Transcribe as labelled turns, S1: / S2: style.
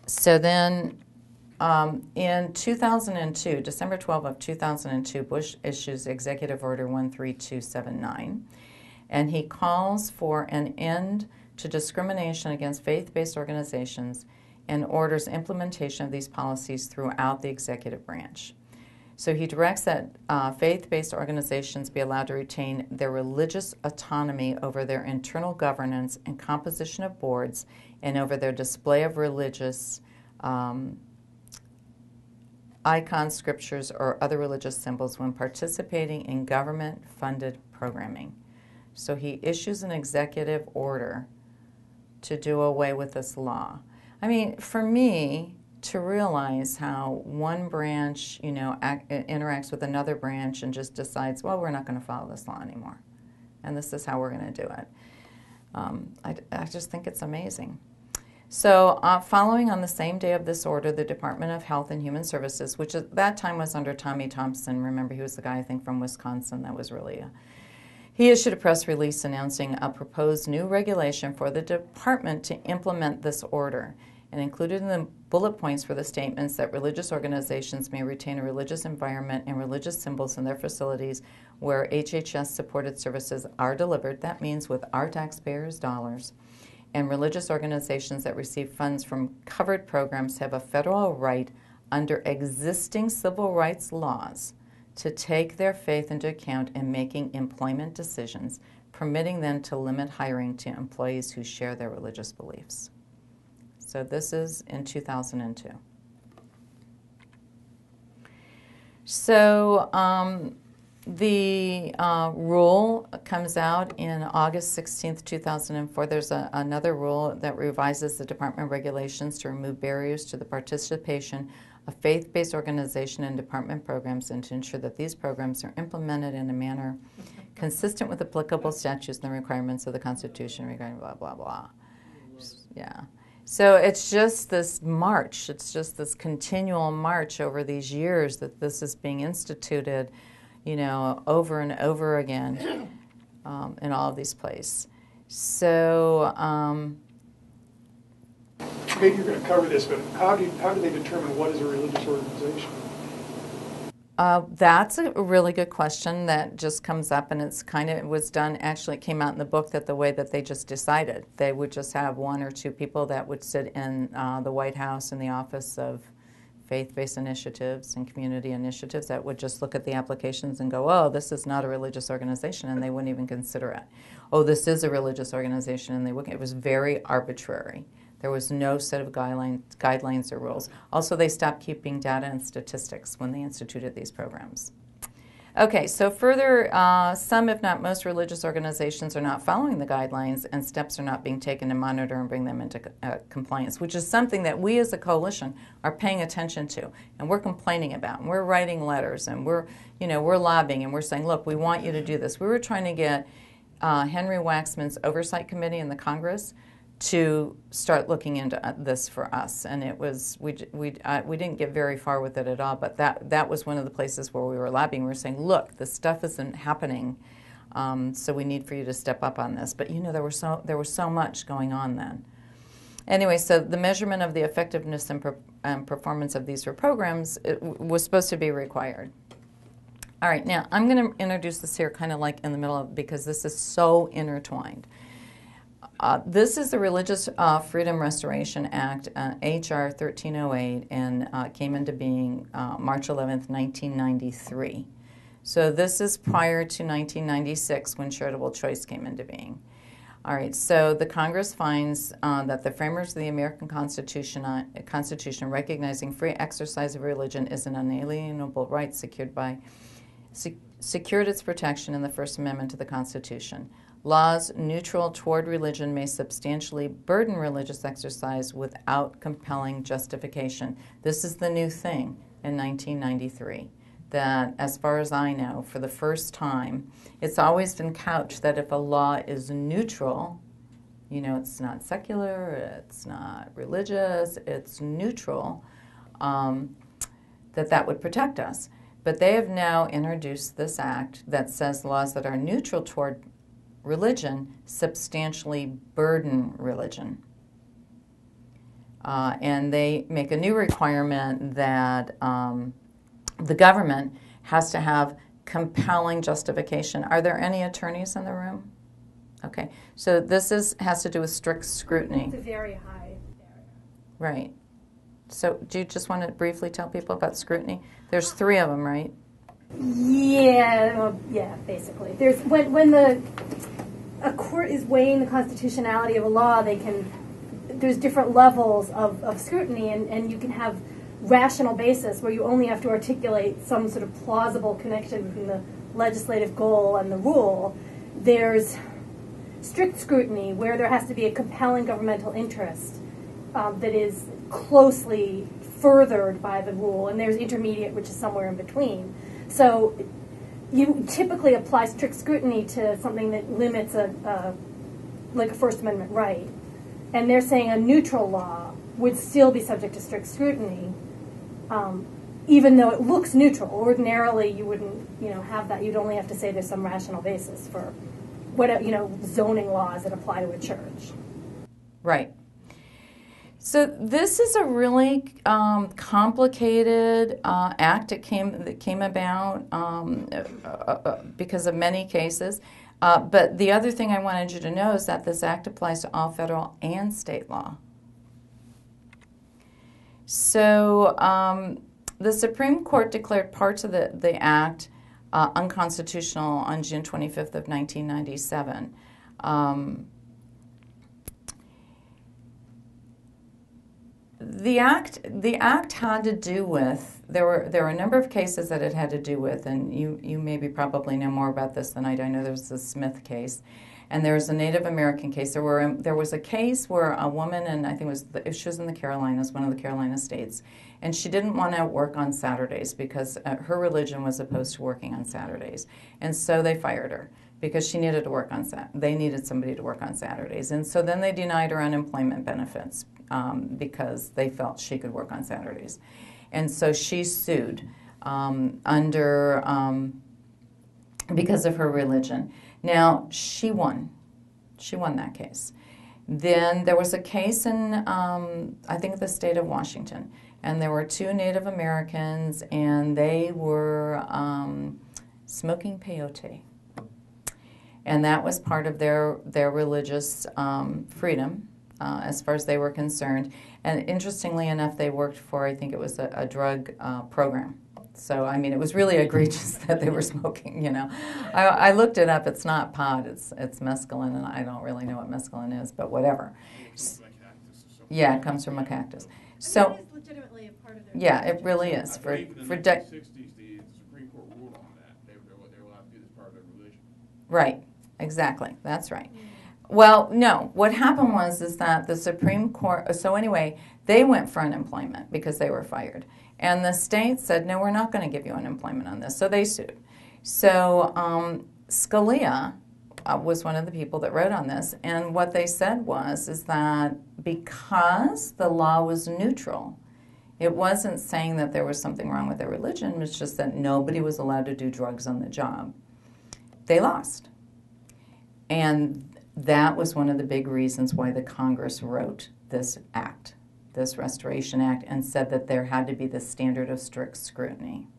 S1: So then in 2002, December 12 of 2002, Bush issues Executive Order 13279, and he calls for an end to discrimination against faith-based organizations and orders implementation of these policies throughout the executive branch. So he directs that faith-based organizations be allowed to retain their religious autonomy over their internal governance and composition of boards and over their display of religious icons, scriptures, or other religious symbols when participating in government-funded programming. So he issues an executive order to do away with this law. I mean, for me, to realize how one branch, interacts with another branch and just decides, well, we're not going to follow this law anymore, and this is how we're going to do it. I just think it's amazing. So following on the same day of this order, the Department of Health and Human Services, which at that time was under Tommy Thompson, remember he was the guy, I think, from Wisconsin that was really he issued a press release announcing a proposed new regulation for the department to implement this order. And included in the bullet points were the statements that religious organizations may retain a religious environment and religious symbols in their facilities where HHS-supported services are delivered. That means with our taxpayers' dollars. And religious organizations that receive funds from covered programs have a federal right under existing civil rights laws to take their faith into account in making employment decisions, permitting them to limit hiring to employees who share their religious beliefs. So this is in 2002. So the rule comes out in August 16th, 2004. There's another rule that revises the department regulations to remove barriers to the participation of faith-based organization and department programs and to ensure that these programs are implemented in a manner consistent with applicable statutes and the requirements of the Constitution regarding blah, blah, blah. Yeah. So it's just this march. It's just this continual march over these years that this is being instituted, over and over again in all of these places. So
S2: maybe you're going to cover this, but how do they determine what is a religious organization?
S1: That's a really good question that just comes up, and it was done, actually it came out in the book that the way that they just decided. They would just have one or two people that would sit in the White House in the Office of Faith-Based Initiatives and Community Initiatives that would just look at the applications and go, oh, this is not a religious organization, and they wouldn't even consider it. Oh, this is a religious organization, and they wouldn't. It was very arbitrary. There was no set of guidelines or rules. Also, they stopped keeping data and statistics when they instituted these programs. Okay, so further, some, if not most, religious organizations are not following the guidelines and steps are not being taken to monitor and bring them into compliance, which is something that we as a coalition are paying attention to and we're complaining about. And we're writing letters and we're lobbying and we're saying, look, we want you to do this. We were trying to get Henry Waxman's Oversight Committee in the Congress to start looking into this for us, and it was we didn't get very far with it at all. But that was one of the places where we were lobbying. We were saying, look, this stuff isn't happening, so we need for you to step up on this. But there was so much going on then. Anyway, so the measurement of the effectiveness and performance of these programs was supposed to be required. All right, now I'm going to introduce this here kind of like in the middle of, because this is so intertwined. This is the Religious Freedom Restoration Act, H.R. 1308, and came into being March 11th, 1993. So this is prior to 1996 when charitable choice came into being. All right, so the Congress finds that the framers of the American Constitution recognizing free exercise of religion is an unalienable right secured its protection in the First Amendment to the Constitution. Laws neutral toward religion may substantially burden religious exercise without compelling justification. This is the new thing in 1993, that as far as I know, for the first time, it's always been couched that if a law is neutral, it's not secular, it's not religious, it's neutral, that would protect us. But they have now introduced this act that says laws that are neutral toward religion substantially burden religion. And they make a new requirement that the government has to have compelling justification. Are there any attorneys in the room? Okay, so this has to do with strict scrutiny.
S3: It's a very high barrier.
S1: Right. So do you just want to briefly tell people about scrutiny? There's 3 of them, right?
S3: Yeah, well, yeah, basically. There's when a court is weighing the constitutionality of a law, there's different levels of scrutiny, and you can have rational basis where you only have to articulate some sort of plausible connection between the legislative goal and the rule. There's strict scrutiny where there has to be a compelling governmental interest that is closely furthered by the rule, and there's intermediate, which is somewhere in between. So you typically apply strict scrutiny to something that limits like a First Amendment right. And they're saying a neutral law would still be subject to strict scrutiny, even though it looks neutral. Ordinarily, you wouldn't, have that. You'd only have to say there's some rational basis for zoning laws that apply to a church.
S1: Right. So this is a really complicated act. It came about because of many cases. But the other thing I wanted you to know is that this act applies to all federal and state law. So the Supreme Court declared parts of the act unconstitutional on June 25th of 1997. The act had to do with, there were a number of cases that it had to do with, and you maybe probably know more about this than I do. I know there's the Smith case, and there was a Native American case. There was a case where a woman, and I think she was in the Carolinas, one of the Carolina states, and she didn't want to work on Saturdays because her religion was opposed to working on Saturdays, and so they fired her because she needed to work on they needed somebody to work on Saturdays, and so then they denied her unemployment benefits because they felt she could work on Saturdays, and so she sued because of her religion. Now she won that case. Then there was a case in I think the state of Washington, and there were 2 Native Americans, and they were smoking peyote. And that was part of their religious freedom as far as they were concerned. And interestingly enough, they worked for, I think it was a drug program. So, I mean, it was really egregious that they were smoking, I looked it up. It's not pot. It's mescaline, and I don't really know what mescaline is, but whatever. Yeah, it comes from a cactus. So,
S3: it is legitimately a part of their
S1: yeah, it really is.
S4: In the 1960s, the Supreme Court ruled on that. They were allowed to do this part of their religion.
S1: Right. Exactly. That's right. Well, no. What happened is that the Supreme Court, so anyway, they went for unemployment because they were fired. And the state said, no, we're not going to give you unemployment on this. So they sued. So Scalia was one of the people that wrote on this. And what they said is that because the law was neutral, it wasn't saying that there was something wrong with their religion. It was just that nobody was allowed to do drugs on the job. They lost. And that was one of the big reasons why the Congress wrote this act, this Restoration Act, and said that there had to be the standard of strict scrutiny.